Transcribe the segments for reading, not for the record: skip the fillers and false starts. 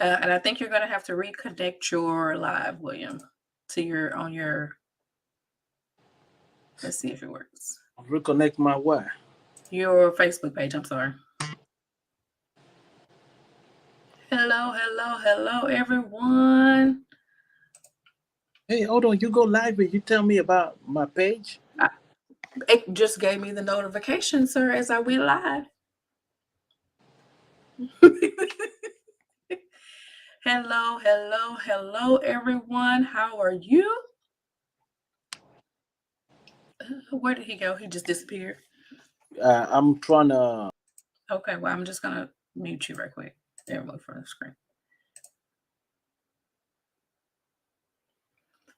And I think you're going to have to reconnect your live, William, to your. Let's see if it works. Reconnect my what? Your Facebook page. I'm sorry. Hello, everyone. Hey, hold on. You go live and you tell me about my page. It just gave me the notification, sir, as I went live. Hello, everyone. How are you? Where did he go? He just disappeared. I'm trying to. Okay, well, I'm just gonna mute you right quick. There, look from the screen.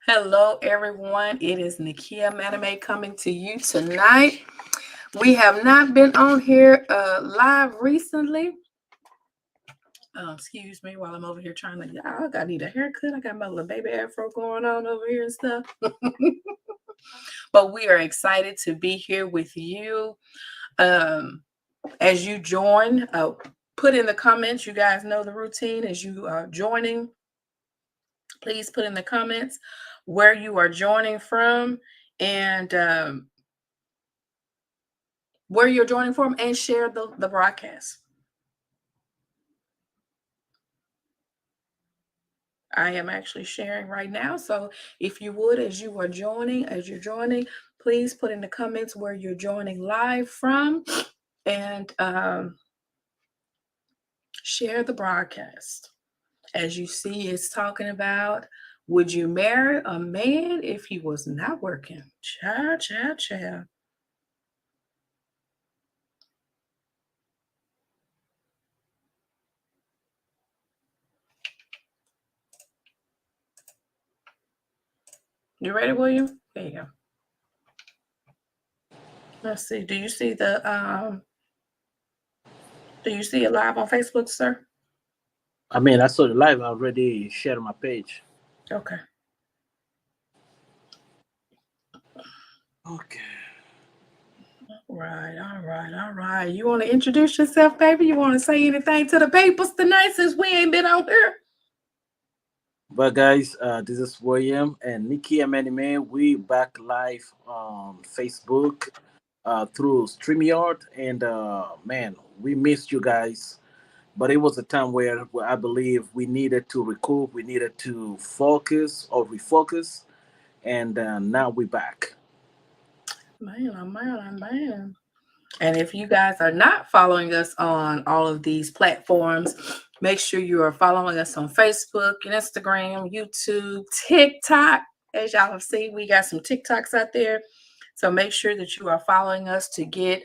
Hello, everyone. It is Nikia Maname coming to you tonight. We have not been on here live recently. Excuse me while I'm over here trying to. I need a haircut. I got my little baby afro going on over here and stuff. But we are excited to be here with you. As you join, put in the comments. You guys know the routine. As you are joining, please put in the comments where you are joining from and where you're joining from, and share the broadcast. I am actually sharing right now. So if you would, as you're joining, please put in the comments where you're joining live from and share the broadcast. As you see, it's talking about, would you marry a man if he was not working? Child. You ready, William? There you go. Let's see. Do you see it live on Facebook, sir? I mean, I saw the live. I already shared my page. Okay. Okay. All right. You want to introduce yourself, baby? You want to say anything to the papers tonight since we ain't been out here? But guys, this is William and Nikki Man. We back live on Facebook through StreamYard, and man, we missed you guys. But it was a time where I believe we needed to recoup, we needed to focus or refocus, and now we're back. Man. And if you guys are not following us on all of these platforms, make sure you are following us on Facebook, Instagram, YouTube, TikTok. As y'all have seen, we got some TikToks out there. So make sure that you are following us to get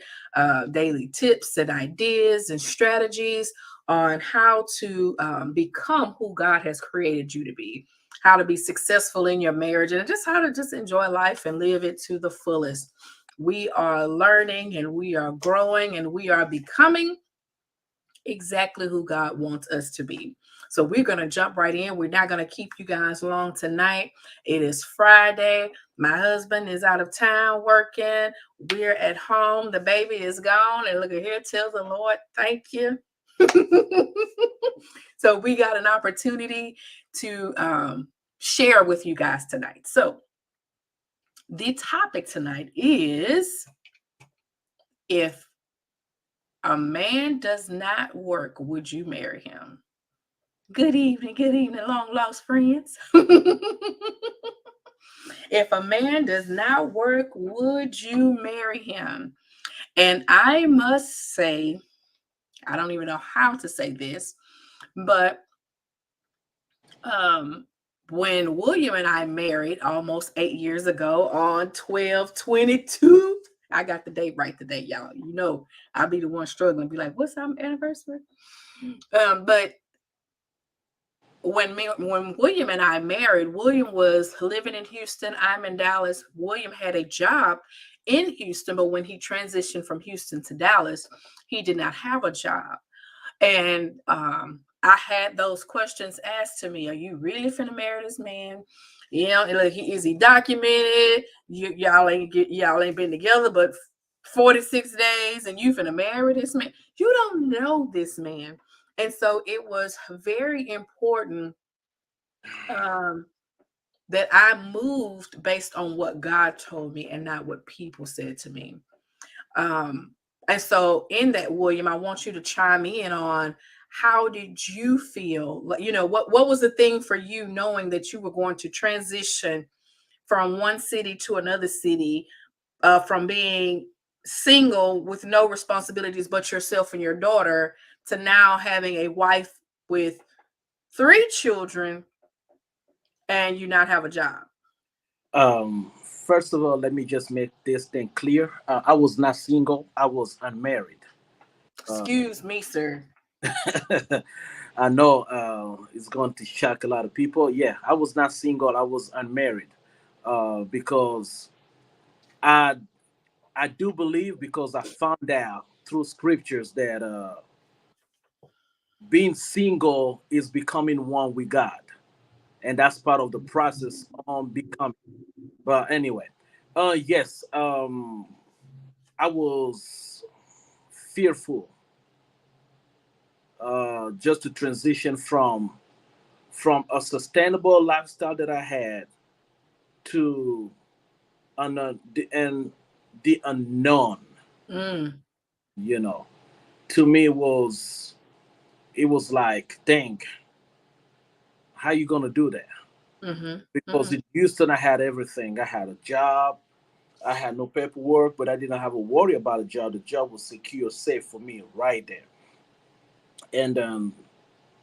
daily tips and ideas and strategies on how to become who God has created you to be, how to be successful in your marriage, and just how to just enjoy life and live it to the fullest. We are learning and we are growing and we are becoming exactly who God wants us to be. So we're going to jump right in. We're not going to keep you guys long tonight. It is Friday. My husband is out of town working. We're at home. The baby is gone. And look at here, tell the Lord, thank you. So we got an opportunity to share with you guys tonight. So the topic tonight is, if a man does not work, would you marry him? Good evening, long lost friends. If a man does not work, would you marry him? And I must say, I don't even know how to say this, but when William and I married almost 8 years ago on 12/22, I got the date right today, y'all. You know, I'll be the one struggling, be like, what's our anniversary? But when William and I married, William was living in Houston. I'm in Dallas. William had a job in Houston, but when he transitioned from Houston to Dallas, he did not have a job. And I had those questions asked to me: are you really finna marry this man? You know, like, is he documented? Y'all ain't been together but 46 days, and you finna marry this man? You don't know this man. And so it was very important um, that I moved based on what God told me and not what people said to me. Um, and so in that, William, I want you to chime in on how did you feel? What was the thing for you knowing that you were going to transition from one city to another city, from being single with no responsibilities but yourself and your daughter to now having a wife with 3 children and you not have a job? First of all, let me just make this thing clear. I was not single. I was unmarried. Uh, Excuse me, sir. I know it's going to shock a lot of people. Yeah, I was not single. I was unmarried because I I do believe because I found out through scriptures that being single is becoming one with God, and that's part of the process on becoming. But anyway, yes, I was fearful just to transition from a sustainable lifestyle that I had to and the unknown. Mm, You know, to me it was like, dang, how you gonna do that? mm-hmm, Because mm-hmm, in Houston, I had everything. I had a job. I had no paperwork, but I didn't have a worry about a job. The job was secure, safe for me right there. And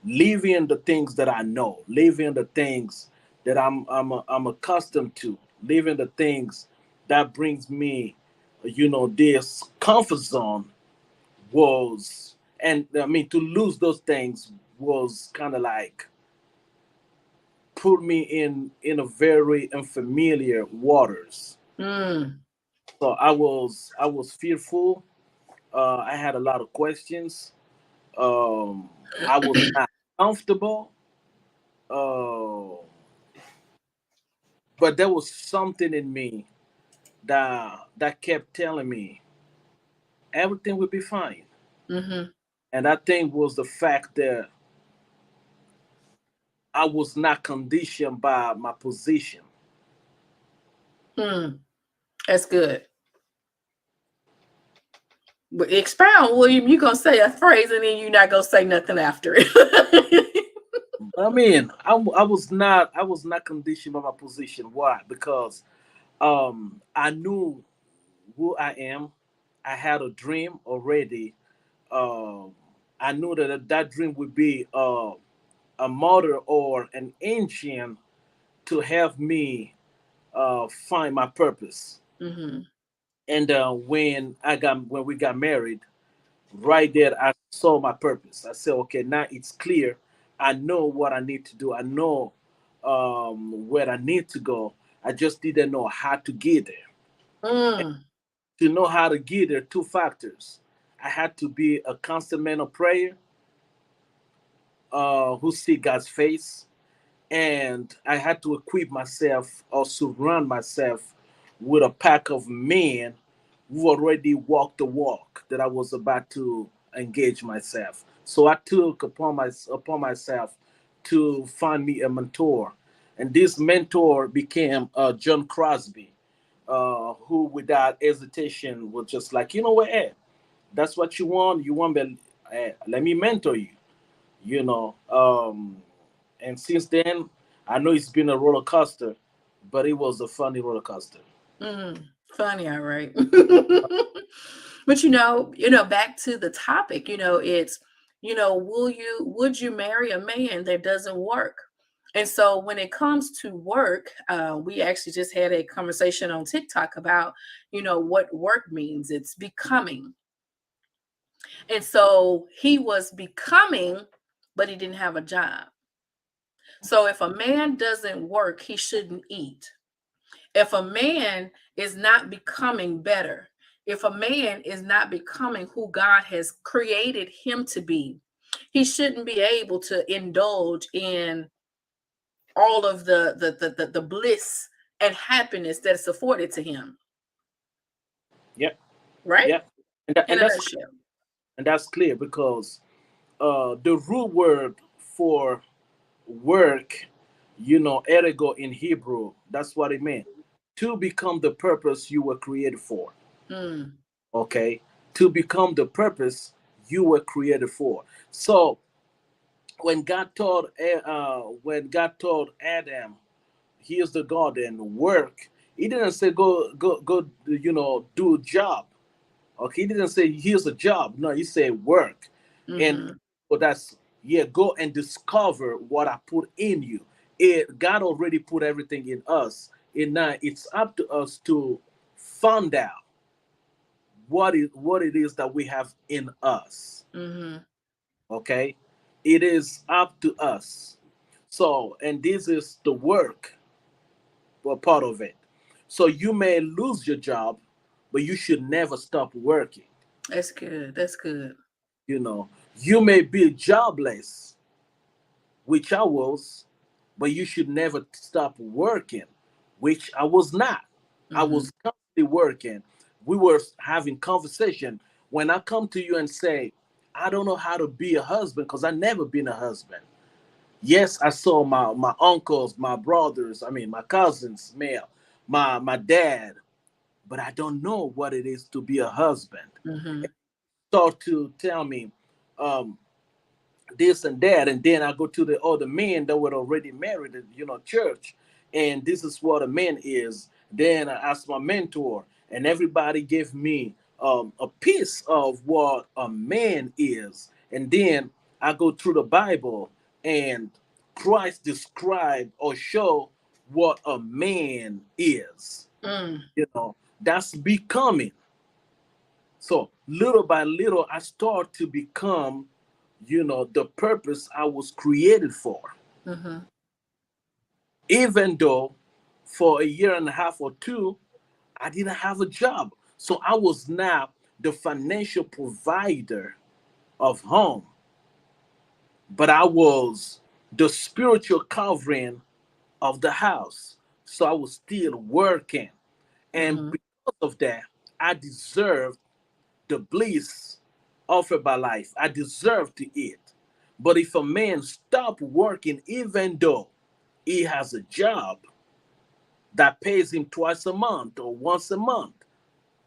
living the things that I know, living the things that I'm accustomed to, living the things that brings me, this comfort zone was, and I mean to lose those things was kind of like put me in a very unfamiliar waters. mm, So I was fearful. I had a lot of questions. Um, I was not comfortable. Uh, but there was something in me that kept telling me everything would be fine. mm-hmm, And I think was the fact that I was not conditioned by my position. mm. That's good. But expound, William. You gonna say a phrase and then you not gonna say nothing after it. I mean, I was not conditioned by my position. Why? Because I knew who I am. I had a dream already. Um, I knew that dream would be a mother or an ancient to help me find my purpose. Mm-hmm. And when we got married, right there I saw my purpose. I said, okay, now it's clear. I know what I need to do. I know where I need to go. I just didn't know how to get there. Mm, To know how to get there, two factors. I had to be a constant man of prayer, who see God's face, and I had to equip myself or surround myself with a pack of men who already walked the walk that I was about to engage myself. So I took upon myself to find me a mentor, and this mentor became John Crosby, who without hesitation was just like, you know what, Ed, that's what you want. You want me? Let me mentor you. You know, and since then, I know it's been a roller coaster, but it was a funny roller coaster. mm. Funny, all right. But back to the topic, it's, would you marry a man that doesn't work? And so when it comes to work, we actually just had a conversation on TikTok about, what work means. It's becoming. And so he was becoming, but he didn't have a job. So if a man doesn't work, he shouldn't eat. If a man is not becoming better, if a man is not becoming who God has created him to be, he shouldn't be able to indulge in all of the bliss and happiness that's afforded to him, Yep, right? yep, and that, In and a that's nutshell. and that's clear because The root word for work, ergo in Hebrew, that's what it meant. To become the purpose you were created for. Mm. Okay? To become the purpose you were created for. So when God told Adam, here's the garden, work, he didn't say go do a job. Okay, he didn't say here's a job. No, he said work. And Mm-hmm. so that's, yeah, go and discover what I put in you. God already put everything in us. And now it's up to us to find out what it is that we have in us. Mm-hmm. Okay? It is up to us. So, and this is the work, part of it. So you may lose your job, but you should never stop working. That's good. That's good. You know, you may be jobless, which I was, but you should never stop working, which I was not. I Mm-hmm. was constantly working. We were having conversation. When I come to you and say, I don't know how to be a husband because I never been a husband. Yes, I saw my uncles, my brothers, I mean my cousins, male, my dad, but I don't know what it is to be a husband. Mm-hmm. Start to tell me, um, this and that, and then I go to the other men that were already married at church, and this is what a man is. Then I asked my mentor, and everybody gave me a piece of what a man is, and then I go through the Bible, and Christ described or show what a man is. Mm. That's becoming. So little by little, I start to become, the purpose I was created for. Mm-hmm. Even though for a year and a half or two, I didn't have a job. So I was now the financial provider of home, but I was the spiritual covering of the house. So I was still working. And Mm-hmm. because of that, I deserved the bliss offered by life. I deserve to eat. But if a man stop working, even though he has a job that pays him twice a month or once a month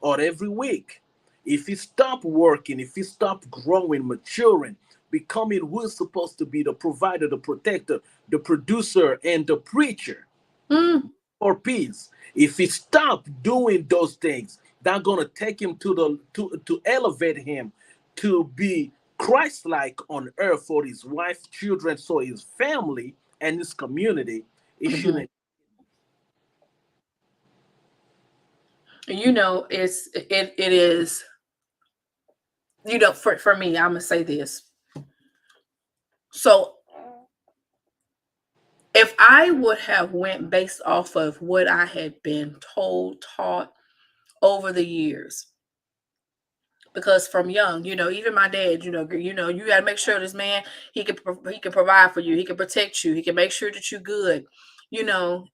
or every week, if he stop working, if he stop growing, maturing, becoming who is supposed to be the provider, the protector, the producer, and the preacher, Mm. for peace. If he stop doing those things, that's gonna take him to elevate him to be Christ-like on earth for his wife, children, so his family and his community. It Mm-hmm. shouldn't. It is, for me, I'm gonna say this. So if I would have went based off of what I had been told, taught over the years, because from young, even my dad, you got to make sure this man, he can provide for you, he can protect you, he can make sure that you're good,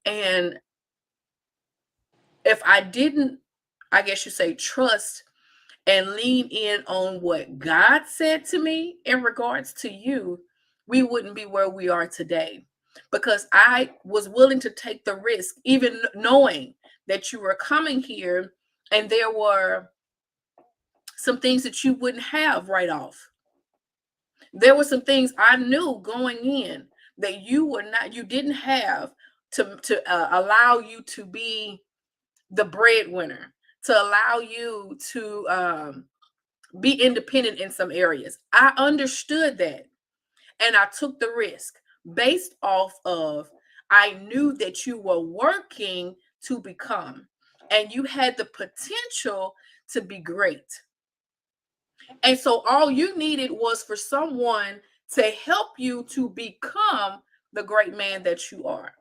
and if I didn't, I guess you say, trust and lean in on what God said to me in regards to you, we wouldn't be where we are today. Because I was willing to take the risk, even knowing that you were coming here and there were some things that you wouldn't have right off. There were some things I knew going in that you didn't have to allow you to be the breadwinner, to allow you to be independent in some areas. I understood that and I took the risk based off of I knew that you were working to become and you had the potential to be great. And so all you needed was for someone to help you to become the great man that you are.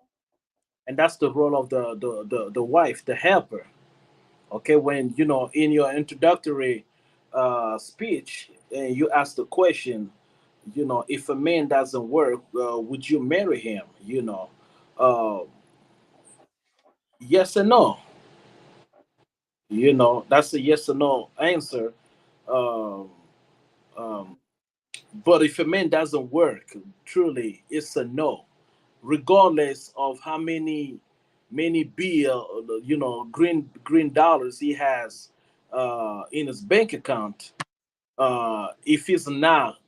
And that's the role of the wife, the helper. Okay, when in your introductory speech, and you ask the question, if a man doesn't work, would you marry him? Uh, yes and no. That's a yes or no answer. Um, um, But if a man doesn't work, truly, it's a no, regardless of how many bill, green dollars he has in his bank account. If he's not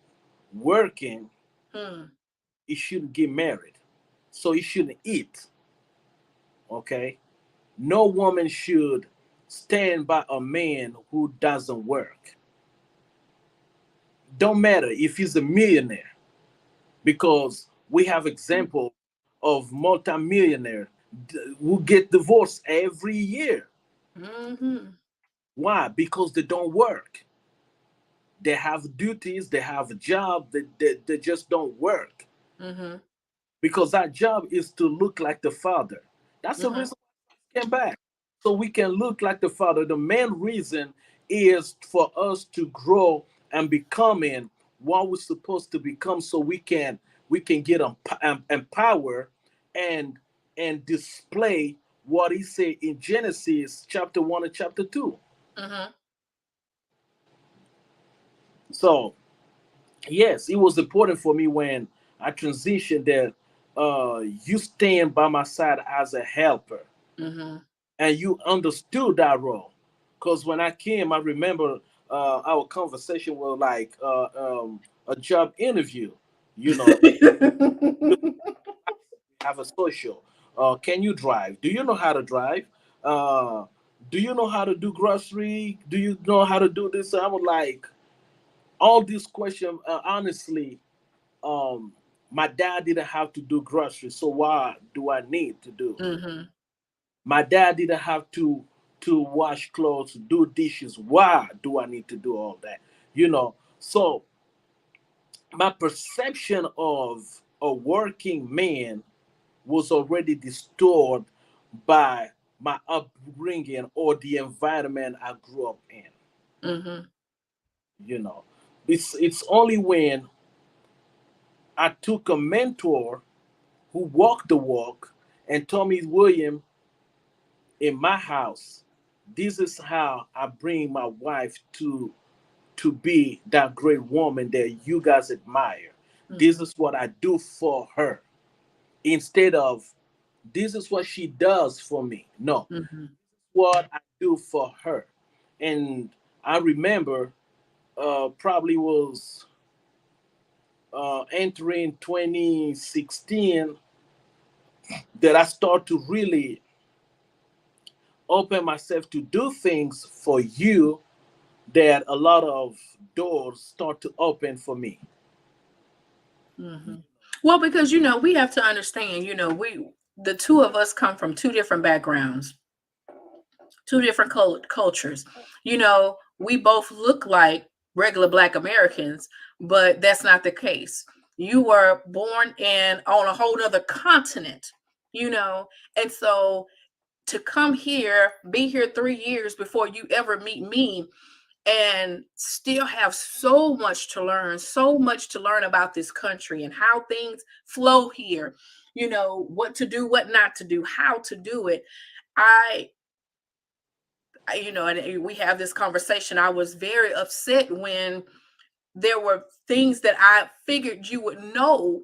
working, Mm, he shouldn't get married. So he shouldn't eat. Okay, no woman should stand by a man who doesn't work. Don't matter if he's a millionaire, because we have example of multimillionaire who get divorced every year. mm-hmm, Why? Because they don't work. They have duties, they have a job, they just don't work. mm-hmm, Because that job is to look like the father. That's the mm-hmm, reason why we came back. So we can look like the father. The main reason is for us to grow and becoming what we're supposed to become, so we can get empowered and display what he said in Genesis chapter 1 and chapter 2. mm-hmm, So yes, it was important for me when I transitioned that you stand by my side as a helper, mm-hmm. and you understood that role. Because when I came, I remember our conversation was like a job interview. You know, have a social. Can you drive? Do you know how to drive? Uh, do you know how to do grocery? Do you know how to do this? So I was like, all these questions. Honestly, um, my dad didn't have to do groceries, so why do I need to do? Mm-hmm, My dad didn't have to wash clothes, do dishes. Why do I need to do all that? So my perception of a working man was already distorted by my upbringing or the environment I grew up in. mm-hmm, You know, it's only when I took a mentor who walked the walk and told me, William, in my house, this is how I bring my wife to be that great woman that you guys admire. This mm-hmm, is what I do for her. Instead of this is what she does for me. No, mm-hmm, what I do for her. And I remember probably was entering 2016 that I start to really open myself to do things for you, that a lot of doors start to open for me. mm-hmm. Well, because we have to understand, the two of us come from two different backgrounds, two different cultures. We both look like regular Black Americans, but that's not the case. You were born in on a whole other continent, you know, and so to come here, be here 3 years before you ever meet me, and still have so much to learn about this country and how things flow here, what to do, what not to do, how to do it. I and we have this conversation. I was very upset when there were things that I figured you would know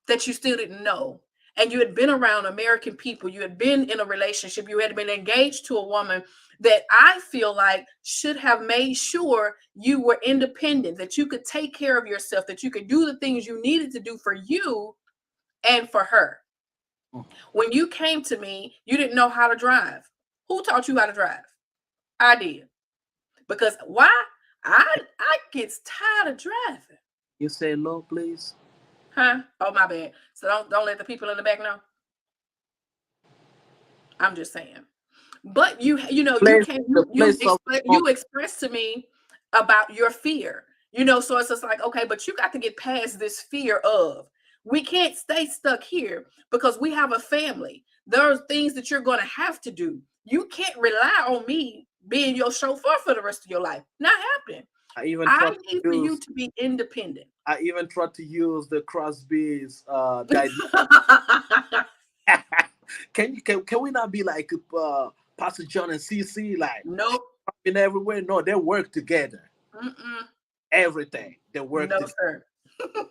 that you still didn't know. And you had been around American people, you had been in a relationship, you had been engaged to a woman that I feel like should have made sure you were independent, that you could take care of yourself, that you could do the things you needed to do for you and for her. When you came to me, you didn't know how to drive. Who taught you how to drive? I did. Because why? I gets tired of driving. You say low, please. Huh? Oh, my bad. So don't let the people in the back know. I'm just saying. But you Place came, the you place of express you expressed to me about your fear. So it's just like, okay, but you got to get past this fear of, we can't stay stuck here because we have a family. There are things that you're going to have to do. You can't rely on me being your chauffeur for the rest of your life. Not happening. I even I try to need for you use to be independent. I even try to use the Crosby's dynamic. Can we not be like Pastor John and CC, like Nope. in everywhere? No, they work together. Mm-mm. Everything they work No, together. sir.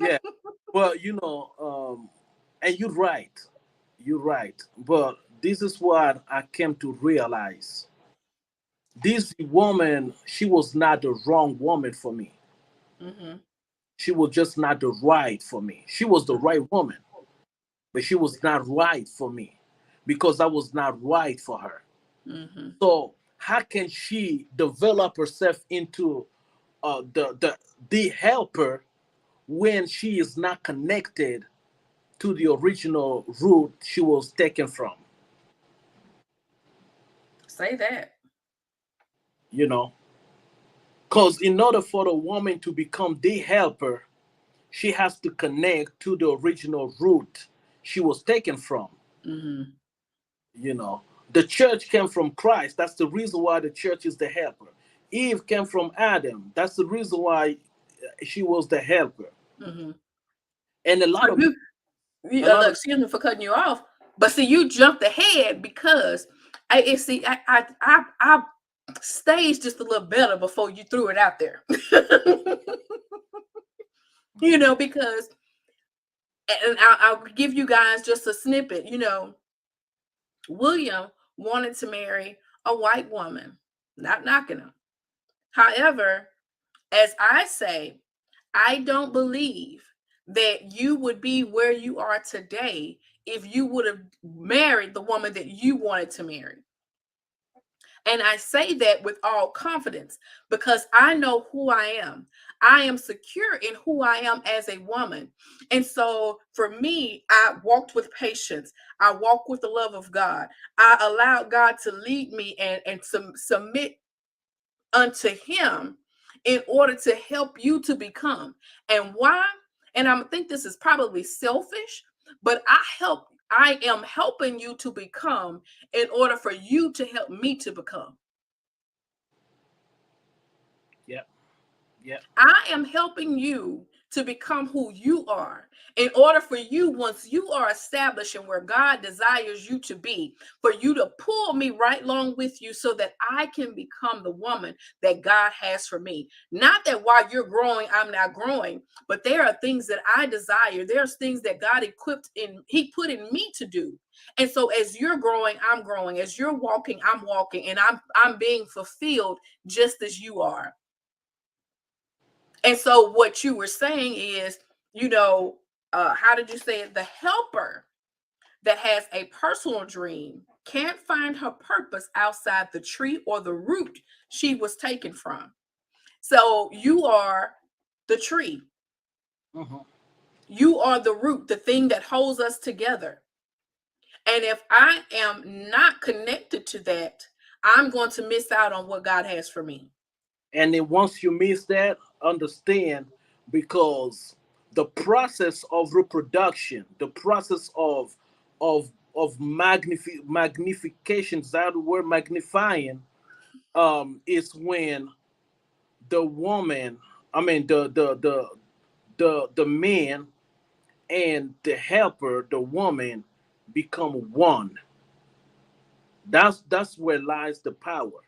Yeah. Well, and you're right. But this is what I came to realize. This woman, she was not the wrong woman for me. Mm-hmm. She was just not the right for me. She was the right woman, but she was not right for me because I was not right for her. Mm-hmm. So how can she develop herself into the helper when she is not connected to the original root she was taken from? Say that. You know, because in order for the woman to become the helper, she has to connect to the original root she was taken from. Mm-hmm. You know, the church came from Christ. That's the reason why the church is the helper. Eve came from Adam. That's the reason why she was the helper. Mm-hmm. And a So lot of you a lot look, of excuse me for cutting you off, but see, you jumped ahead because I staged just a little better before you threw it out there. Because and I'll give you guys just a snippet. William wanted to marry a white woman, not knocking him. However, as I say, I don't believe that you would be where you are today if you would have married the woman that you wanted to marry. And I say that with all confidence because I know who I am. I am secure in who I am as a woman. And so for me, I walked with patience. I walked with the love of God. I allowed God to lead me and submit unto him in order to help you to become. And why? And I think this is probably selfish, but I am helping you to become in order for you to help me to become. yeah, yeah, I am helping you to become who you are in order for you, once you are established and where God desires you to be, for you to pull me right along with you so that I can become the woman that God has for me. Not that while you're growing, I'm not growing, but there are things that I desire. There's things that God He put in me to do. And so as you're growing, I'm growing. As you're walking, I'm walking, and I'm being fulfilled just as you are. And so what you were saying is, how did you say it? The helper that has a personal dream can't find her purpose outside the tree or the root she was taken from. So you are the tree. mhm. You are the root, the thing that holds us together. And if I am not connected to that, I'm going to miss out on what God has for me. And then once you miss that, understand, because the process of reproduction, the process of magnification, is that the word magnifying, is when the woman, I mean the man and the helper, the woman, become one. That's where lies the power.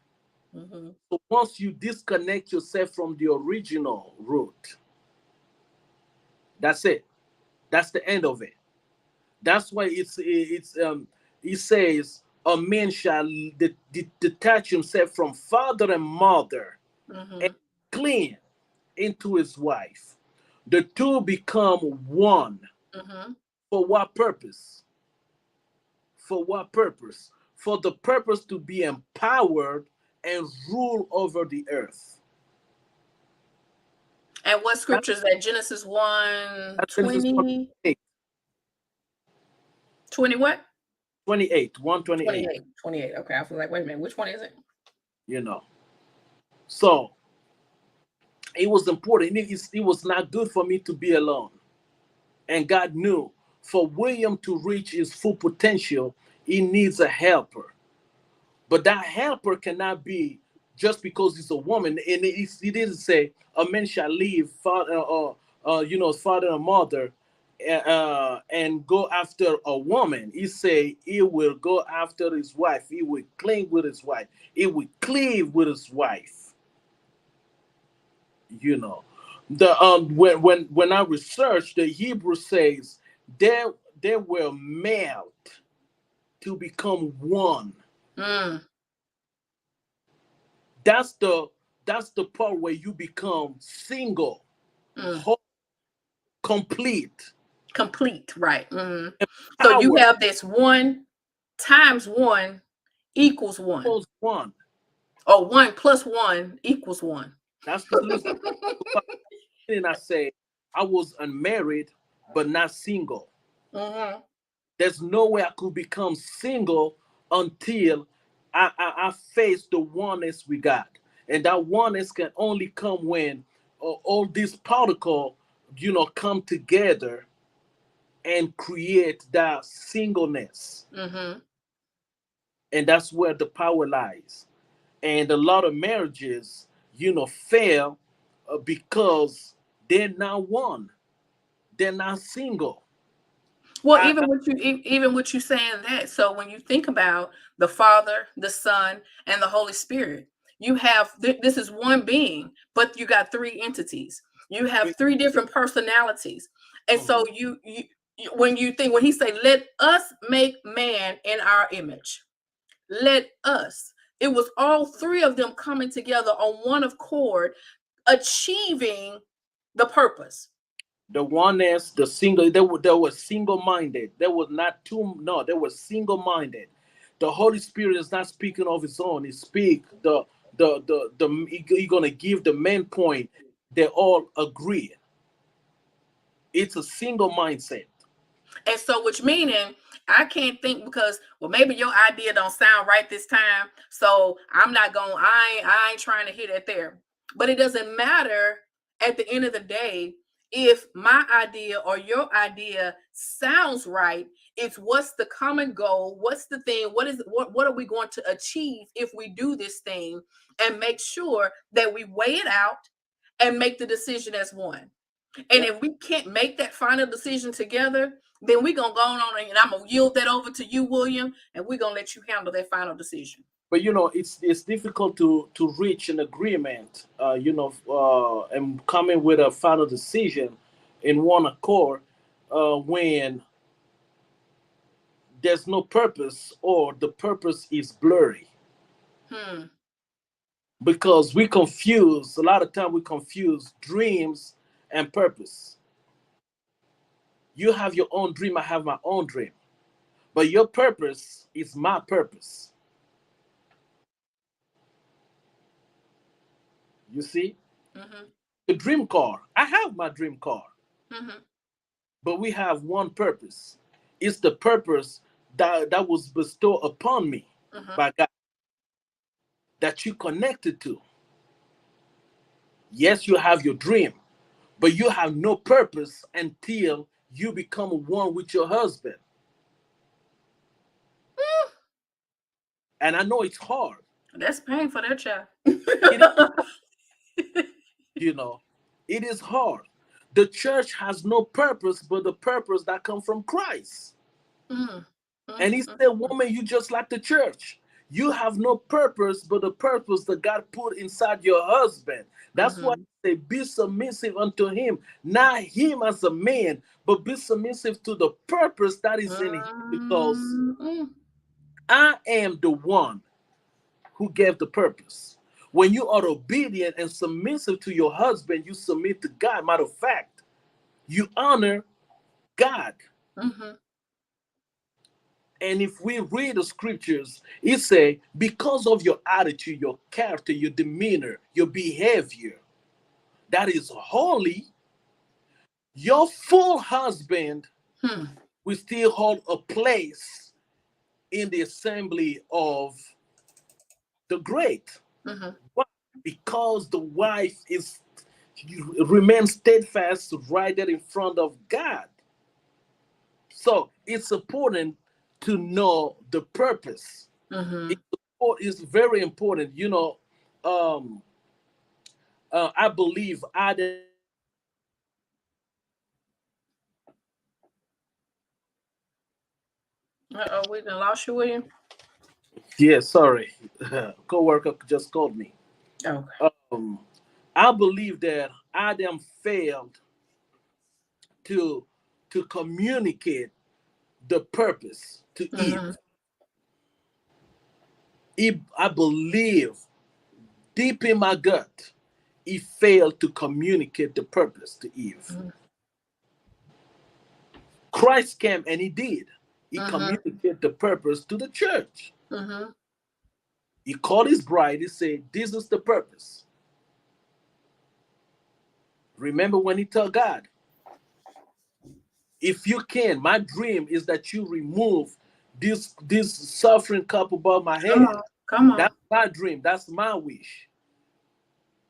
Mhm. So once you disconnect yourself from the original root, that's it. That's the end of it. That's why it says a man shall detach himself from father and mother and Mhm. clean into his wife. The two become one. Mhm. For what purpose? For what purpose? For the purpose to be empowered and rule over the earth. And what That, scripture is that? Genesis 1 that's Genesis 28, 20 what? 28, 128. 28. 28. Okay. I feel like, wait a minute. Which one is it? You know. So it was important. It was not good for me to be alone. And God knew for William to reach his full potential, he needs a helper. But that helper cannot be just because he's a woman. And he didn't say a man shall leave father, father and mother, and go after a woman. He say he will go after his wife. He will cling with his wife. He will cleave with his wife. You know, The when I researched, the Hebrew says there they were made to become one. Mm, That's the part where you become single, mm. whole, complete, Complete, right. Mm. So you power have this one times one equals one, equals one. or one plus one equals one. That's the reason I say I was unmarried but not single. Hmm. There's no way I could become single until I face the oneness we got. And that oneness can only come when all these particle, come together and create that singleness. Hmm. And that's where the power lies. And a lot of marriages, fail because they're not one. They're not single. Well, I, even with you saying that, so when you think about the Father, the Son, and the Holy Spirit, you have this is one being, but you got three entities. You have three different personalities, and so Mhm. when you think when he say, "Let us make man in our image," let us. It was all three of them coming together on one accord, achieving the purpose. The oneness, the single, they were single minded. They were not two, no, they were single minded. The Holy Spirit is not speaking of his own. He speak he gonna give the main point. They all agree. It's a single mindset. And so, which meaning I can't think because well, maybe your idea don't sound right this time. So I'm not going. I ain't trying to hit it there. But it doesn't matter at the end of the day if my idea or your idea sounds right. It's what's the common goal? What's the thing? What are we going to achieve if we do this thing and make sure that we weigh it out and make the decision as one. And Yep. if we can't make that final decision together, then we're gonna go on and I'm gonna yield that over to you, William, and we're gonna let you handle that final decision. But it's difficult to reach an agreement. And coming with a final decision in one accord when there's no purpose or the purpose is blurry. Hmm. Because we confuse a lot of time we confuse dreams and purpose. You have your own dream, I have my own dream, but your purpose is my purpose. You see, Mm-hmm. the dream car, I have my dream car, Mm-hmm. but we have one purpose. It's the purpose that was bestowed upon me Mm-hmm. by God, that you connected to. Yes, you have your dream, but you have no purpose until you become one with your husband. And I know it's hard. That's painful, that child. It is, you know, it is hard. The church has no purpose but the purpose that comes from Christ. Mm, And he mm, said, woman, you just like the church. You have no purpose but the purpose that God put inside your husband. That's why mm, he say, be submissive unto him, not him as a man, but be submissive to the purpose that is in him. Because mm, mm, I am the one who gave the purpose. When you are obedient and submissive to your husband, you submit to God. Matter of fact, you honor God. mm, And if we read the scriptures, it say, because of your attitude, your character, your demeanor, your behavior, that is holy, your full husband mm, will still hold a place in the assembly of the great. mm, Why? Because the wife is remains steadfast right there in front of God. So it's important to know the purpose. mm. It's very important. Um, I believe Adam and Eve Uh-oh, we done lost you, William. yeah, sorry, coworker just called me. Okay. Um, I believe that Adam failed to communicate the purpose to Eve. Mm-hmm. I believe deep in my gut, he failed to communicate the purpose to Eve. Christ came and he did. He Mm-hmm. communicated the purpose to the church. Mm-hmm. He called his bride. He said, "This is the purpose." Remember when he told God, "If you can, my dream is that you remove this suffering cup above my Come head. on. Come on. That's my dream. That's my wish.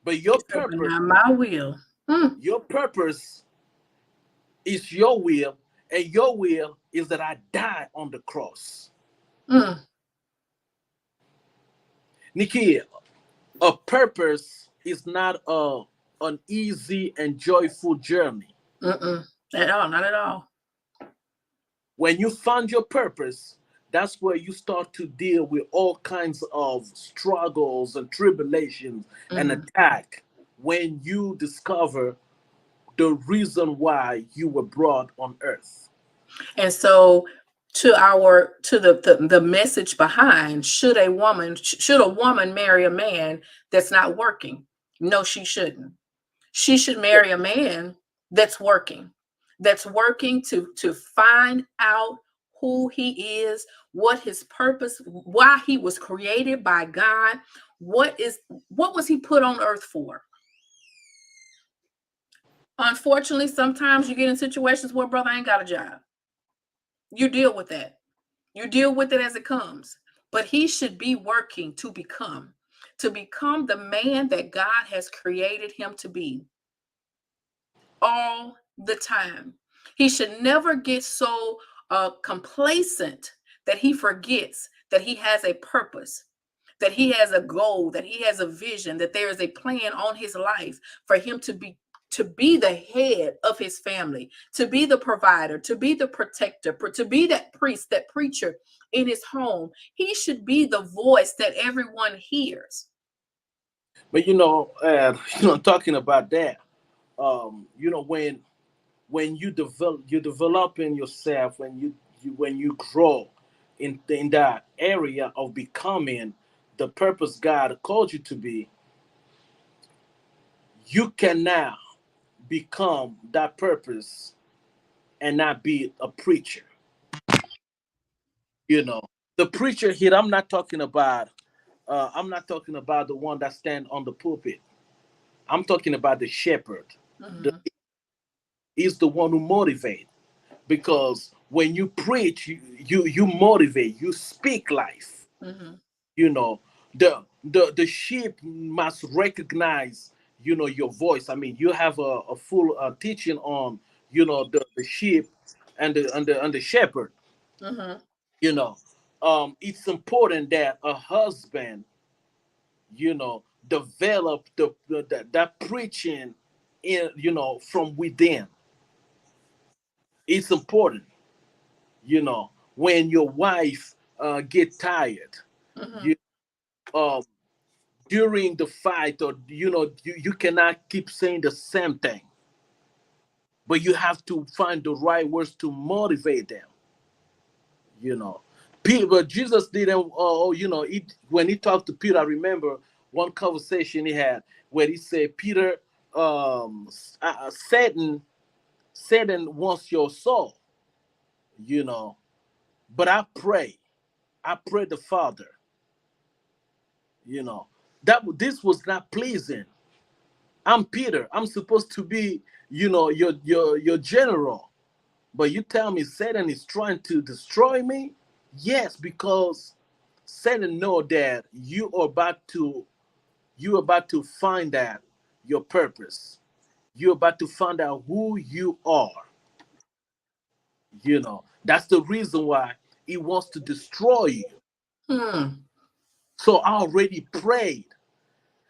But He said, but not my will. Mm. your purpose is your will, and your will is that I die on the cross." Mm. Nikki, a purpose is not an easy and joyful journey. Mm-mm. At all. Not at all. When you find your purpose, that's where you start to deal with all kinds of struggles and tribulations and Mm-hmm. attack when you discover the reason why you were brought on earth. And so to the message behind, should a woman marry a man that's not working? No, she shouldn't. She should marry a man that's working to find out who he is, what his purpose, why he was created by God, what was he put on earth for. Unfortunately, sometimes you get in situations where brother ain't got a job. You deal with that. You deal with it as it comes. But he should be working to become the man that God has created him to be all the time. He should never get so complacent that he forgets that he has a purpose, that he has a goal, that he has a vision, that there is a plan on his life for him to be the head of his family, to be the provider, to be the protector, to be that priest, that preacher in his home. He should be the voice that everyone hears. But talking about that, when you develop in yourself, when you grow in that area of becoming the purpose God called you to be, you can now become that purpose and not be a preacher. You know, the preacher here. I'm not talking about the one that stand on the pulpit. I'm talking about the shepherd. The, Mhm, he's the one who motivate, because when you preach, you motivate, you speak life. mhm, You know, the sheep must recognize, your voice. I mean, you have a full teaching on, the sheep and the shepherd. mhm, You know, it's important that a husband, develop that preaching in, from within. It's important, when your wife get tired, mhm. you um during the fight, or you cannot keep saying the same thing, but you have to find the right words to motivate them. you know But Jesus didn't, when he talked to Peter, I remember one conversation he had where he said, "Peter, Satan wants your soul, you know but I pray the Father, you know that this was not pleasing. I'm Peter. I'm supposed to be, your general. But you tell me Satan is trying to destroy me? Yes, because Satan know that you are about to find out your purpose. You're about to find out who you are. That's the reason why he wants to destroy you. Hmm. So I already prayed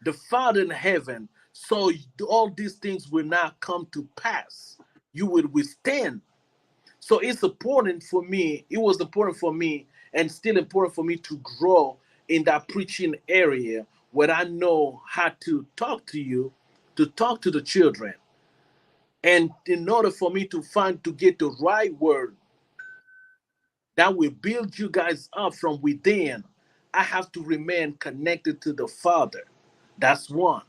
the Father in heaven, so all these things will not come to pass. You will withstand. So it's important for me. It was important for me, and still important for me, to grow in that preaching area, where I know how to talk to you, to talk to the children. And in order for me to get the right word that will build you guys up from within, I have to remain connected to the Father. That's one.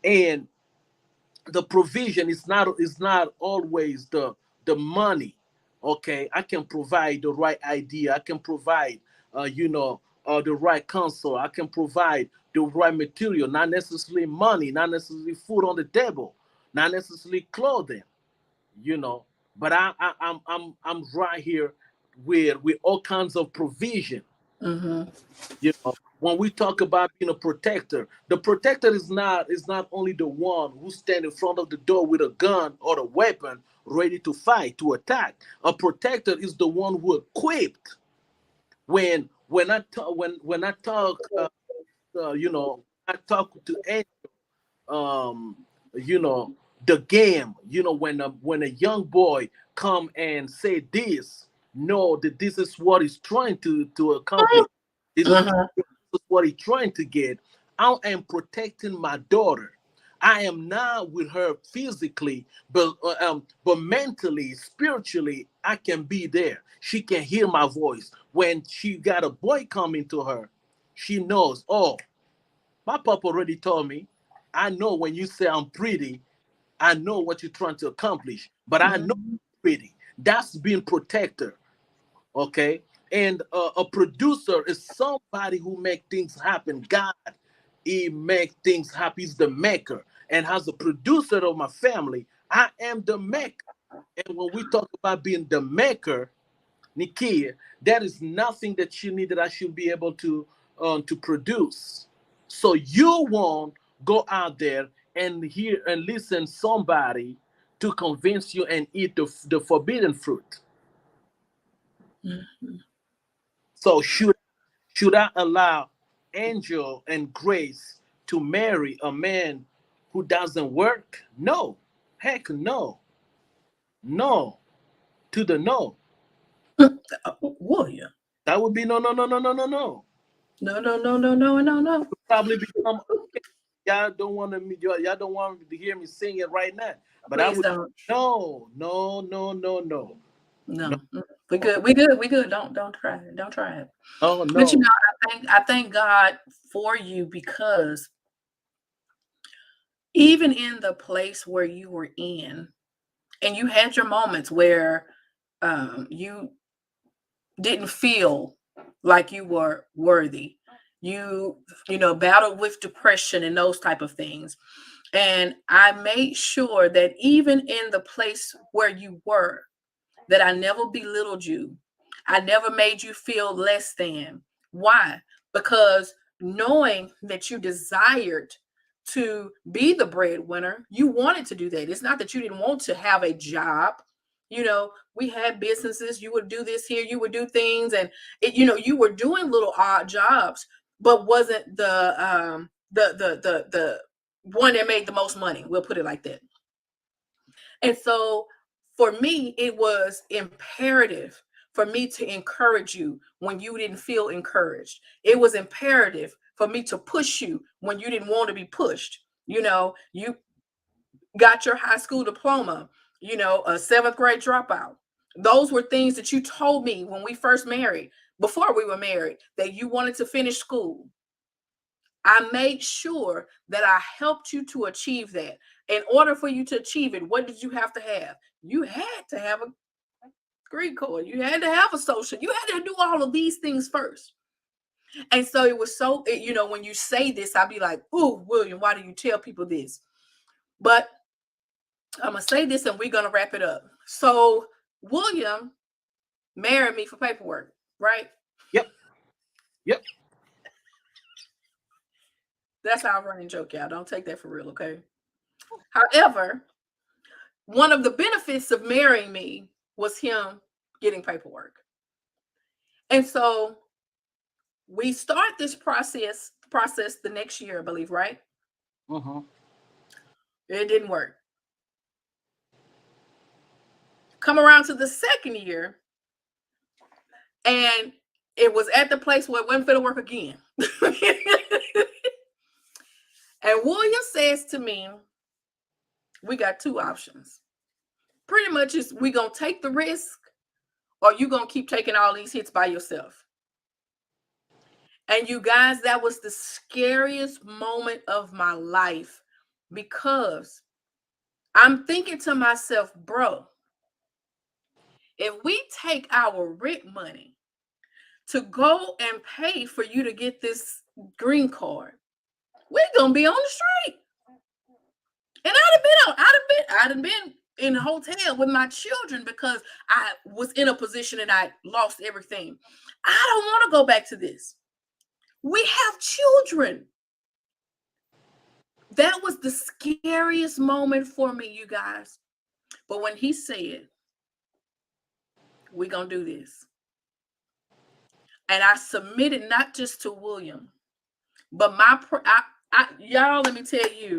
And the provision is not always the money. Okay, I can provide the right idea. I can provide, the right counsel. I can provide the right material. Not necessarily money. Not necessarily food on the table. Not necessarily clothing. You know, but I'm right here with all kinds of provision. Mm-hmm. When we talk about being a protector, the protector is not only the one who stand in front of the door with a gun or a weapon ready to fight, to attack. A protector is the one who equipped. When I talk to um you know the game, when a young boy come and say this, know that this is what he's trying to accomplish. Mm-hmm. This is what he's trying to get. I am protecting my daughter. I am not with her physically, but mentally, spiritually, I can be there. She can hear my voice. When she got a boy coming to her, she knows, oh, my papa already told me. I know when you say I'm pretty, I know what you're trying to accomplish, but I know Mm-hmm. I'm pretty. That's being protector, okay? And a producer is somebody who make things happen. God, he make things happen. He's the maker. And as a producer of my family, I am the maker. And when we talk about being the maker, Nikia, that is nothing that you need that I should be able to produce. So you won't go out there and hear and listen somebody to convince you and eat the forbidden fruit. Mm-hmm. So should I allow Angel and Grace to marry a man who doesn't work? No. Heck no. No. To the no. William. That would be no, no, no, no, no, no, no. No, no, no, no, no, no, no. Probably become okay. Y'all don't want to y'all don't want to hear me sing it right now. But I Please would don't. no, no, no, no, no, no, No. We good. We good. We good. Don't try it. Don't try it. no, But no. I thank God for you because even in the place where you were in, and you had your moments where you didn't feel like you were worthy. You, battled with depression and those type of things. And I made sure that even in the place where you were, that I never belittled you. I never made you feel less than. Why? Because knowing that you desired to be the breadwinner, you wanted to do that. It's not that you didn't want to have a job. We had businesses, you would do this here, you would do things, and you were doing little odd jobs, but wasn't the one that made the most money. We'll put it like that. And so for me, it was imperative for me to encourage you when you didn't feel encouraged. It was imperative for me to push you when you didn't want to be pushed. You got your high school diploma, a seventh grade dropout. Those were things that you told me when we first married, before we were married, that you wanted to finish school. I made sure that I helped you to achieve that. In order for you to achieve it, what did you have to have? You had to have a green card. You had to have a social. You had to do all of these things first. And so it was when you say this, I'll be like, "Ooh, William, why do you tell people this?" But I'm going to say this and we're going to wrap it up. So, William married me for paperwork, right? Yep, yep. That's our running joke, y'all. Don't take that for real, okay? However, one of the benefits of marrying me was him getting paperwork. And so we start this process the next year, I believe, right? Uh-huh. It didn't work. Come around to the second year, and it was at the place where it wasn't going to work again. And William says to me, We got two options. Pretty much is we gonna take the risk or you gonna keep taking all these hits by yourself. And you guys, that was the scariest moment of my life because I'm thinking to myself, bro, if we take our rent money to go and pay for you to get this green card, we're gonna be on the street. And I'd have been in a hotel with my children because I was in a position and I lost everything. I don't want to go back to this. We have children. That was the scariest moment for me, you guys. But when he said, we're going to do this. And I submitted not just to William, but y'all, let me tell you,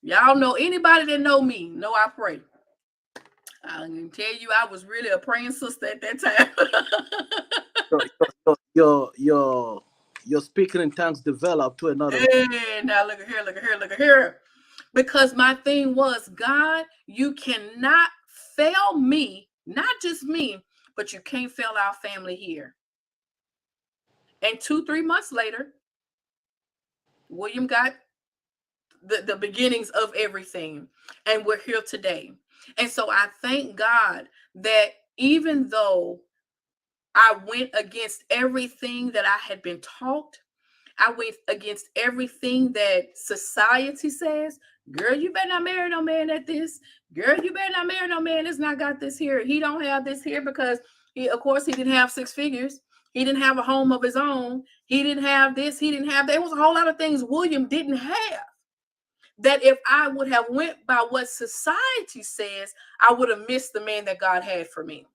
y'all know anybody that know me, know I pray. I can tell you I was really a praying sister at that time. Your speaking in tongues developed to another. Hey, now look at here, look at here, look at here. Because my thing was, God, you cannot fail me, not just me, but you can't fail our family here. And 2-3 months later, William got the beginnings of everything. And we're here today. And so I thank God that even though I went against everything that I had been taught, I went against everything that society says. Girl, you better not marry no man at this. Girl, you better not marry no man that's not got this here. He don't have this here because of course, he didn't have 6 figures. He didn't have a home of his own. He didn't have this. He didn't have that. There was a whole lot of things William didn't have. That if I would have went by what society says, I would have missed the man that God had for me.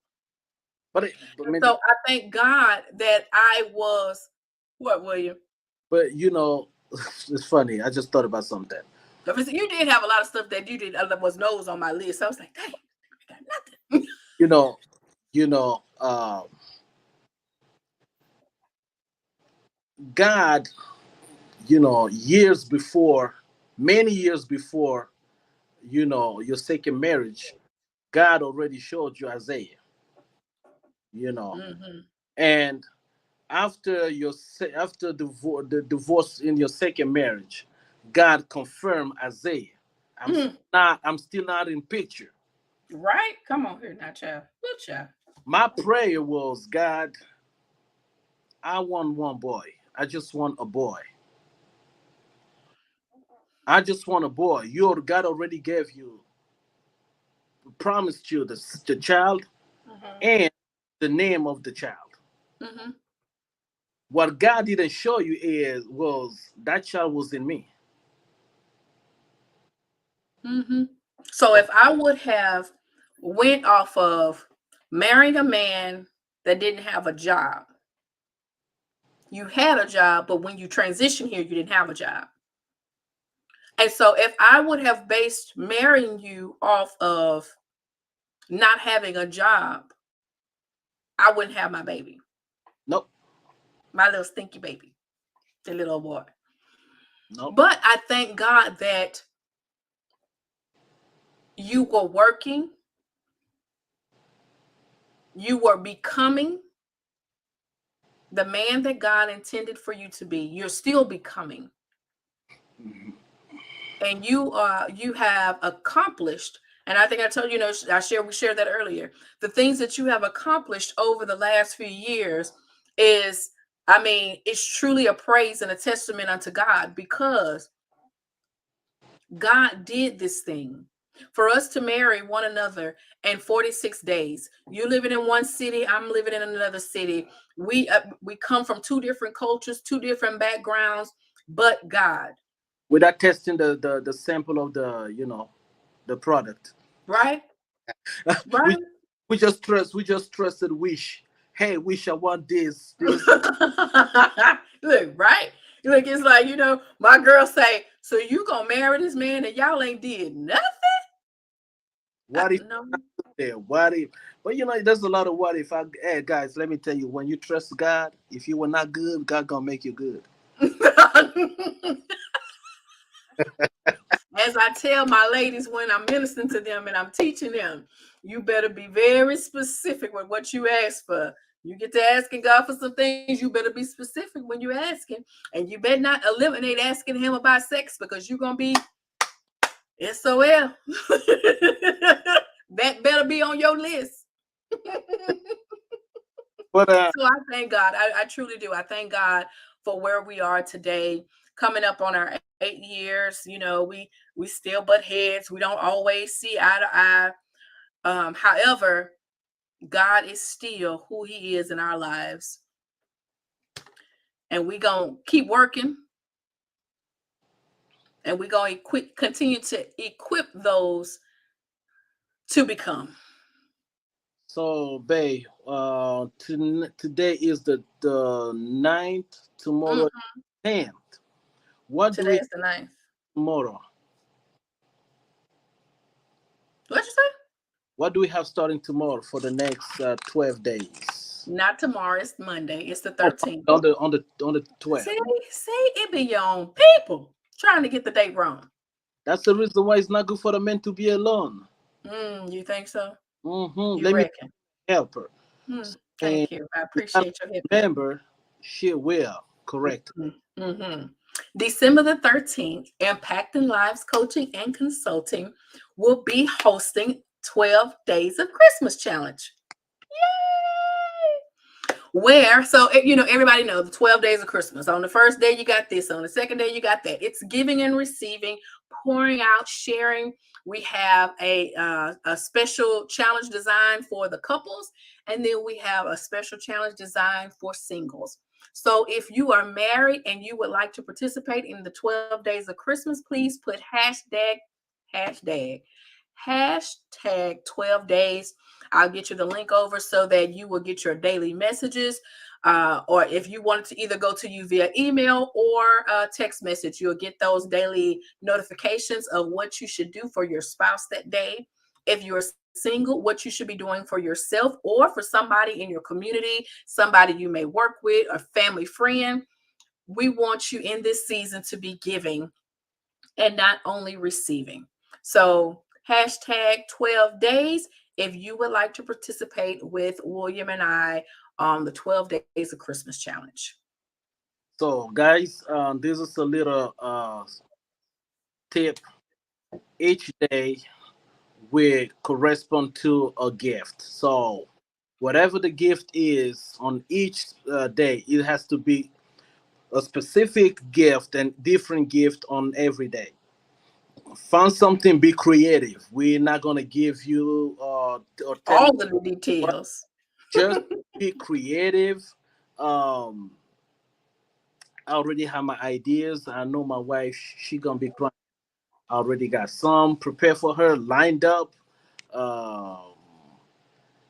So I thank God that I was what, William? But it's funny. I just thought about something. You did have a lot of stuff that you did was nose on my list. So I was like, dang, I got nothing. God, years before, many years before, your second marriage, God already showed you Isaiah. Mm-hmm. And after the divorce in your second marriage, God confirmed Isaiah. I'm still not in picture. Right? Come on here now, child. Good child. My prayer was, God, I want one boy. I just want a boy. I just want a boy. God already gave you, promised you the child and the name of the child. Mm-hmm. What God didn't show you was that child was in me. Mm-hmm. So if I would have went off of marrying a man that didn't have a job, you had a job, but when you transitioned here, you didn't have a job. And so if I would have based marrying you off of not having a job, I wouldn't have my baby. Nope. My little stinky baby, the little boy. Nope. But I thank God that you were working, you were becoming the man that God intended for you to be. You're still becoming. Mm-hmm. And you have accomplished, and I think I told you, we shared that earlier. The things that you have accomplished over the last few years is, it's truly a praise and a testament unto God, because God did this thing for us to marry one another in 46 days. You living in one city, I'm living in another city. We come from 2 different cultures, 2 different backgrounds, but God. Without testing the sample of the product. Right? we Right? we just trusted wish. Hey, wish, I want this. Look, right? Look, it's like, my girl say, so you gonna marry this man and y'all ain't did nothing? What if No. there? What if? But there's a lot of what if. Hey guys, let me tell you, when you trust God, if you were not good, God gonna make you good. as I tell my ladies when I'm ministering to them and I'm teaching them, you better be very specific with what you ask for. You get to asking God for some things, you better be specific when you asking. And you better not eliminate asking him about sex because you're going to be SOL. That better be on your list. But So I thank God. I truly do. I thank God for where we are today, coming up on our 8 years. We still butt heads. We don't always see eye to eye. However, God is still who He is in our lives, and we gonna keep working, and we gonna continue to equip those to become. so, Bay, today is the ninth. Mm, Tomorrow, 10th. What do today we is the ninth. tomorrow? What you say? What do we have starting tomorrow for the next 12 days? Not tomorrow. It's Monday. It's the Oh, 13th. on the 12th. See, it be your own people trying to get the date wrong. That's the reason why it's not good for the men to be alone. You think so? You Let me reckon? help her. And Thank you. I if I appreciate your help. remember, she will correct. Mm-hmm. December the 13th, Impacting Lives Coaching and Consulting will be hosting 12 Days of Christmas Challenge. Where, so everybody knows the 12 days of Christmas. On the first day, you got this. On the second day, you got that. It's giving and receiving, pouring out, sharing. We have a special challenge design for the couples, and then we have a special challenge design for singles. So if you are married and you would like to participate in the 12 days of Christmas, please put hashtag hashtag 12 days. I'll get you the link over so that you will get your daily messages. Or if you wanted to either go to you via email or text message, you'll get those daily notifications of what you should do for your spouse that day. If you're single, what you should be doing for yourself or for somebody in your community, somebody you may work with, a family friend. We want you in this season to be giving and not only receiving. So, hashtag 12 days if you would like to participate with William and I on the 12 Days of Christmas Challenge. So, guys, this is a little tip. Each day will correspond to a gift. So, whatever the gift is on each day, it has to be a specific gift and different gift on every day. Find something, be creative. We're not gonna give you or tell you All the what. details. Just be creative. Um, I already have my ideas. I know my wife. She gonna be crying. I already got some prepared for her, lined up. Um,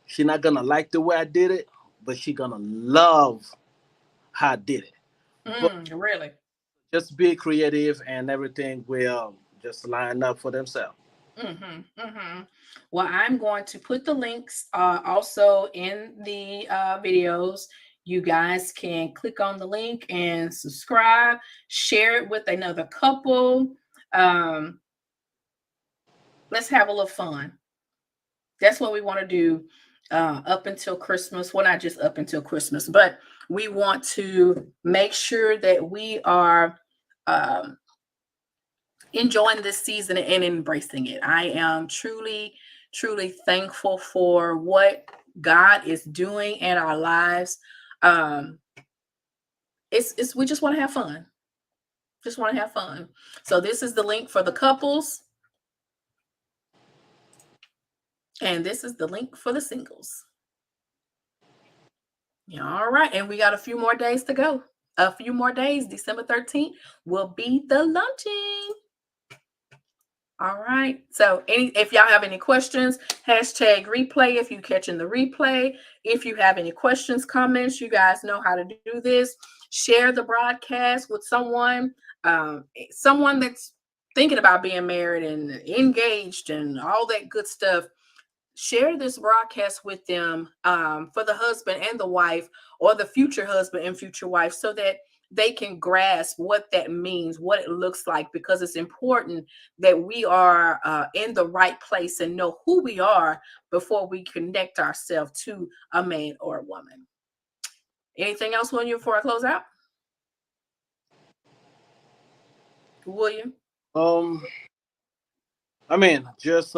she not gonna like the way I did it, but she gonna love how I did it. But Really? just be creative, and everything will just line up for themselves. Well, I'm going to put the links also in the videos. You guys can click on the link and subscribe, share it with another couple. Um, let's have a little fun. That's what we want to do up until Christmas. Well, not just up until Christmas, but we want to make sure that we are um, enjoying this season and embracing it. I am truly, truly thankful for what God is doing in our lives. Um, it's we just want to have fun. Just want to have fun. So this is the link for the couples, and this is the link for the singles. All right, and we got a few more days to go. A few more days. December 13th will be the launching. All right. So if y'all have any questions, hashtag replay if you catching the replay. If you have any questions, comments, you guys know how to do this. Share the broadcast with someone that's thinking about being married and engaged and all that good stuff. Share this broadcast with them for the husband and the wife or the future husband and future wife so that they can grasp what that means, what it looks like, because it's important that we are in the right place and know who we are before we connect ourselves to a man or a woman. Anything else, William, before I close out? William? I mean, just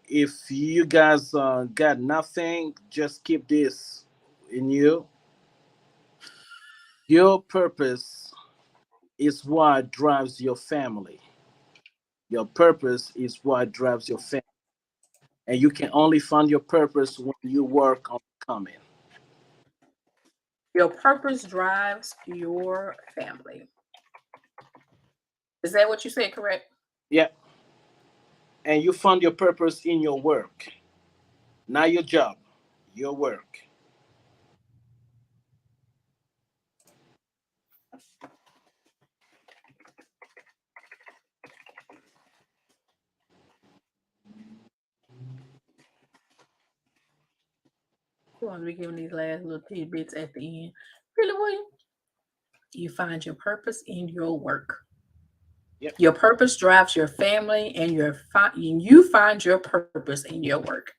if you guys got nothing, just keep this in you. Your purpose is what drives your family. Your purpose is what drives your family, and you can only find your purpose when you work on becoming. Your purpose drives your family. Is that what you said, correct? Yeah, and you find your purpose in your work, not your job, your work. You want to be giving these last little tidbits at the end. Really, William? You find your purpose in your work. Yep. Your purpose drives your family, and you find your purpose in your work.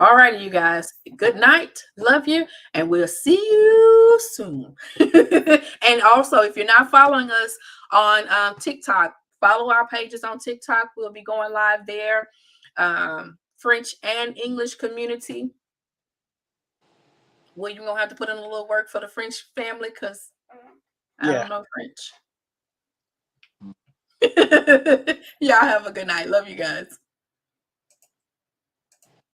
All righty, you guys. Good night. Love you, and we'll see you soon. And also, if you're not following us on TikTok, follow our pages on TikTok. We'll be going live there. French and English community. Well, you're gonna have to put in a little work for the French family because I Yeah. don't know French. Y'all have a good night. Love you guys.